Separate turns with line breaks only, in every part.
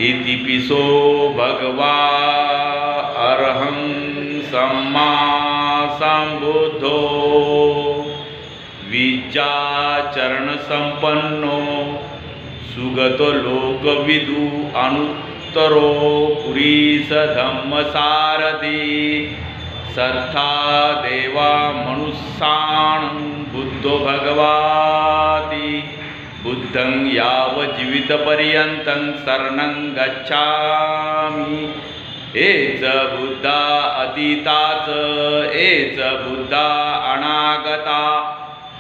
इति पिसो भगवा अरहं सम्मा संबुद्धो विद्याचरण संपन्नो सुगतो लोकविदु अनुत्तरो पुरीश धम्मसारथी सत्था देवा मनुष्याणं बुद्धो भगवाति बुद्धं यावज्जीवितपर्यन्तं शरणं गच्छामि। एच बुद्धा अतीताच एच बुद्धा अनागता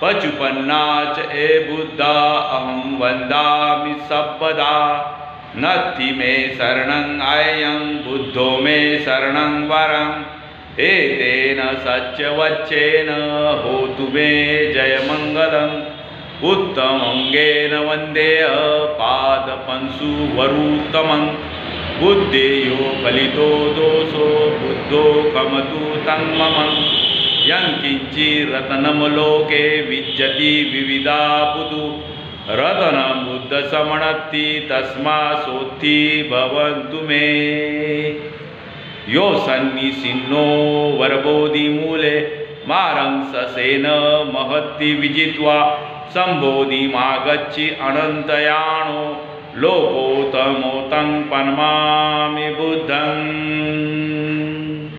पचुपन्नाच ए बुद्धा अहं वन्दामि सर्वदा। नत्थि मे शरणं अयं बुद्धो मे शरणं वरम् एतेन सच्चवच्चेन होतु मे जयमङ्गलम्। उत्तमङ्गेन वन्देय पादपंसु वरुत्तमं बुद्धेयो फलितो दोषो बुद्धो कमतु तन्ममं। यंकिंचिरत्नं लोके विद्यति विविधा बुधु रत्नं बुद्धसमणत्ति तस्मात् सोत्थि भवन्तु मे। यो सन्निसिन्नो वरबोधिमूले मारं ससेन महत्ति विजित्वा संबोधिमागच्छि अनन्तयानो लोकोत्तमोत्तं पन्मामि बुद्धम्।